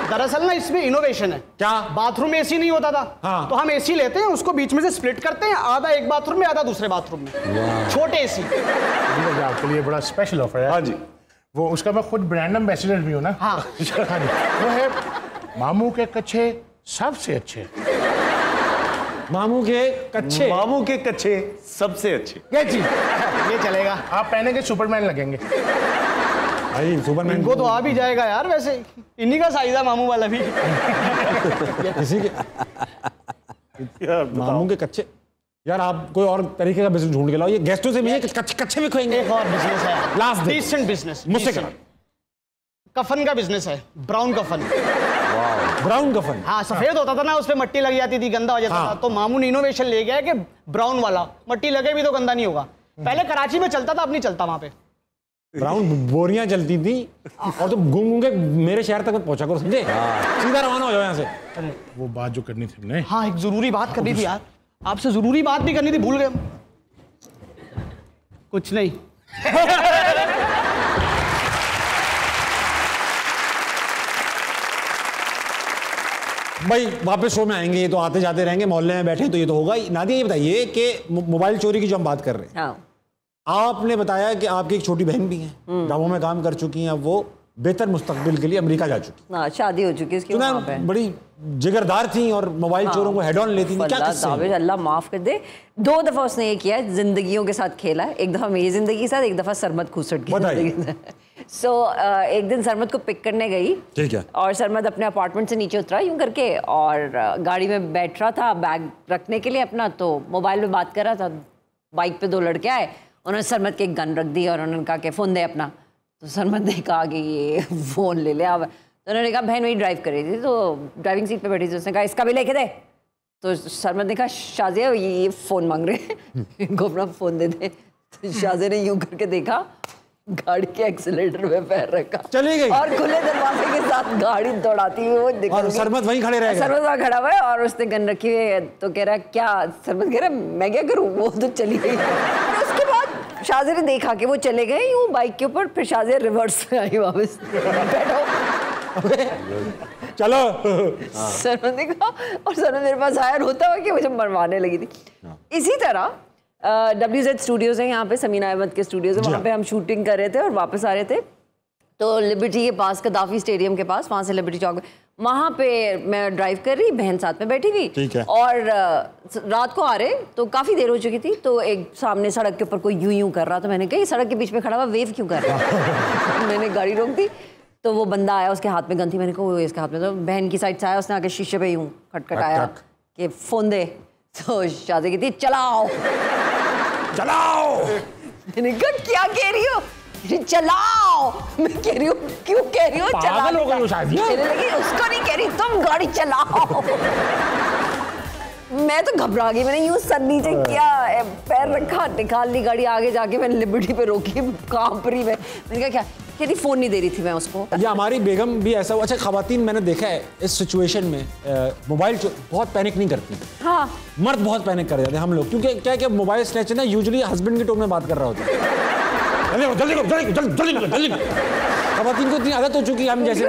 दरअसल ना इसमें इनोवेशन है। क्या? बाथरूम में एसी नहीं होता था, हाँ। तो हम एसी लेते हैं, उसको बीच में से स्प्लिट करते हैं, आधा एक बाथरूम में आधा दूसरे बाथरूम में, छोटे एसी। आपके लिए बड़ा स्पेशल ऑफर है। हाँ जी, वो उसका मैं खुद ब्रांड एम्बेसडर भी हूँ ना। हाँ। वो है मामू के कच्चे सबसे अच्छे। मामू के कच्चे। मामू के कच्चे सबसे अच्छे। ये चीज ये चलेगा। आप पहनेंगे सुपरमैन लगेंगे। भाई सुपरमैन इनको तो आ भी जाएगा यार, वैसे इन्हीं का साइज है मामू वाला भी। किसी के मामू के कच्चे। यार आप कोई और तरीके का बिजनेस ढूंढ के लाओ, ये गेस्टों से मिले कच्चे भी खोएंगे। एक और बिजनेस है, लास्ट डिसेंट बिजनेस मुझसे करो। कफन का बिजनेस है, ब्राउन कफन। ब्राउन कफन? हाँ, सफेद होता था ना, उस पे मट्टी लग जाती थी, गंदा हो जाता था, तो मामू ने इनोवेशन ले गया कि ब्राउन वाला, मट्टी लगे भी तो गंदा नहीं होगा। पहले कराची में चलता था, अब नहीं चलता वहां पे। ब्राउन बोरियां चलती थी और तो घूम घूम के मेरे शहर तक पहुंचा करो, समझे? सीधा रवाना हो जाओ यहाँ से। अरे वो बात जो करनी थी हमने। हाँ, एक जरूरी बात करनी थी यार, आपसे जरूरी बात भी करनी थी, भूल गए। कुछ नहीं। भाई वापस शो में आएंगे, ये तो आते जाते रहेंगे, मोहल्ले में बैठे तो ये तो होगा ही। नादिया ये बताइए कि मोबाइल चोरी की जो हम बात कर रहे हैं, हाँ। आपने बताया कि आपकी एक छोटी बहन भी है, गाँवों में काम कर चुकी हैं, वो बेहतर मुस्तकबिल के लिए अमेरिका जा चुकी। हाँ, शादी हो चुकी है उसकी वहाँ पे। बड़ी जिगरदार थी और मोबाइल चोरों को हेड ऑन लेती थी। क्या किस्से? अल्लाह माफ कर दे। 2 दफा उसने ये किया है, जिंदगियों के साथ खेला है। एक दफा मेरी जिंदगी के साथ, एक दफा सरमद खूसट की जिंदगी के साथ। सो एक दिन सरमद को पिक करने गई, ठीक है, और सरमद अपने अपार्टमेंट से नीचे उतरा यूं करके, और गाड़ी में बैठ रहा था बैग रखने के लिए अपना, तो मोबाइल में बात कर रहा था। बाइक पे 2 लड़के आए, उन्होंने सरमद के एक गन रख दी और उन्होंने कहा कि फ़ोन दे अपना। तो सरमद ने कहा कि ये फ़ोन ले ले अब। तो उन्होंने कहा बहन मेरी ड्राइव कर रही थी, तो ड्राइविंग सीट पे बैठी थी, उसने कहा इसका भी लेके दे। तो सरमद ने कहा शाजिया ये फ़ोन मांग रहे हैं, इनको अपना फ़ोन दे दे। तो शाजिया ने यूं करके देखा, गाड़ी के एक्सीलेटर में पैर रखा, चली गई और खुले दरवाजे के साथ गाड़ी दौड़ाती हुई वो दिखा। और सरमद वहीं खड़े रह गए। सरमद वहाँ खड़ा हुआ है और उसने गन रखी हुई है। तो कह रहा क्या, सरमद कह रहा मैं क्या करूँ, वो तो चली गई। उसके बाद शाजिया ने देखा कि वो चले गए यूं बाइक के ऊपर, फिर शाजिया रिवर्स में आई वापस, बैठो चलो। सरमद ने कहा, और सरमद मेरे पास आया रोता हुआ कि मुझे मरवाने लगी थी। इसी तरह WZ स्टूडियोज़ है यहाँ पे, समीना अहमद के स्टूडियोज़ है, वहाँ पे हम शूटिंग कर रहे थे और वापस आ रहे थे, तो लिबर्टी के पास, कदाफी स्टेडियम के पास, वहाँ से लिबर्टी चौक, वहाँ पे मैं ड्राइव कर रही, बहन साथ में बैठी हुई, ठीक है, और रात को आ रहे तो काफ़ी देर हो चुकी थी, तो एक सामने सड़क के ऊपर कोई यूं कर रहा, तो मैंने कहा सड़क के बीच में खड़ा हुआ वेव क्यों कर रहा है। मैंने गाड़ी रोक दी, तो वो बंदा आया, उसके हाथ में गन थी, मैंने कहा वो इसके हाथ में, तो बहन की साइड से आया, उसने आके शीशे पे यूं खटखटाया कि फ़ोन दे। तो शादी की थी चलाओ चलाओ। मैंने कहा क्या कह रही हो? चलाओ। मैं कह रही हूँ क्यों कह रही हो पागल हो गई हो शायद। कहने लगी उसको नहीं कह रही, तुम गाड़ी चलाओ। मैं तो घबरा गई, मैंने यूं सर नीचे किया, पैर रखा, निकाल ली गाड़ी, आगे जाके मैंने लिबर्टी पे रोकी, कांप रही मैंने कहा क्या, कहती फ़ोन नहीं दे रही थी मैं उसको। ये हमारी बेगम भी ऐसा हुआ। अच्छा खवातीन मैंने देखा है इस सिचुएशन में मोबाइल बहुत पैनिक नहीं करती। हाँ, मर्द बहुत पैनिक कर जाते हैं हम लोग, क्योंकि क्या क्या मोबाइल स्नैच ना यूजुअली हस्बैंड के टोन में बात कर रहा होता है। जल्दी जल्दी जल्दी जल्दी। खवातीन को इतनी आदत हो चुकी है, हम जैसे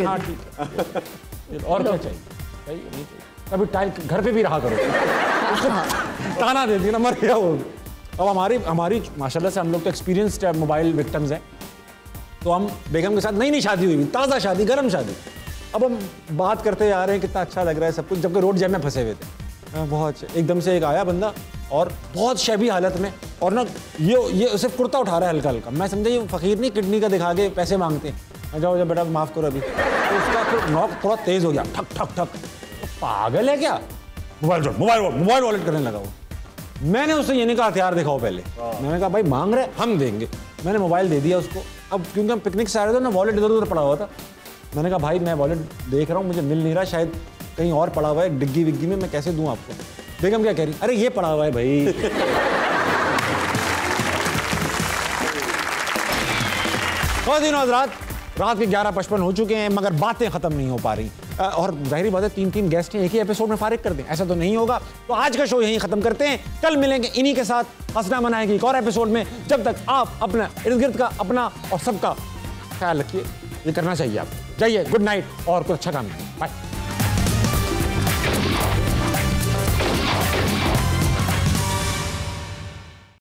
हाँ ठीक, और क्या चाहिए, कभी टाइम घर पे भी रहा करो, उसको ताना देती ना, मर गया वो। अब हमारी माशाल्लाह से हम लोग तो एक्सपीरियंस्ड मोबाइल विक्टिम्स हैं, तो हम बेगम के साथ नई शादी हुई, ताज़ा शादी, गर्म शादी, अब हम बात करते जा रहे हैं कितना अच्छा लग रहा है सब कुछ, जबकि रोड जैम में फंसे हुए थे। बहुत एकदम से एक आया बंदा और बहुत शैबी हालत में, और ना ये सिर्फ कुर्ता उठा रहा है हल्का हल्का। मैं समझा ये फ़कीर नहीं, किडनी का दिखा के पैसे मांगते हैं। जाओ बेटा माफ़ करो अभी। उसका फिर नॉक थोड़ा तेज हो गया, ठक ठक ठक। तो पागल है क्या, मोबाइल वॉलेट करने लगा वो। मैंने उससे ये नहीं कहा हथियार दिखाओ पहले, मैंने कहा भाई मांग रहे हम देंगे। मैंने मोबाइल दे दिया उसको। अब क्योंकि हम पिकनिक से आ रहे थे ना, वॉलेट इधर उधर पड़ा हुआ था। मैंने कहा भाई मैं वॉलेट देख रहा हूँ, मुझे मिल नहीं रहा, शायद कहीं और पड़ा हुआ है डिग्गी विग्गी में, मैं कैसे दूं आपको। बेगम क्या कह रही, अरे ये पड़ा हुआ है भाई। रात के 11:55 हो चुके हैं, मगर बातें खत्म नहीं हो पा रही। और जाहिर बात है 3-3 गेस्ट हैं, एक ही एपिसोड में फारिग कर दें, ऐसा तो नहीं होगा। तो आज का शो यहीं खत्म करते हैं, कल मिलेंगे इन्हीं के साथ हंसना मनाएगी एक और एपिसोड में। जब तक आप अपना इर्द गिर्द का, अपना और सबका ख्याल रखिए, ये करना चाहिए आप। जाइए, गुड नाइट और कुछ अच्छा काम करिए, बाय।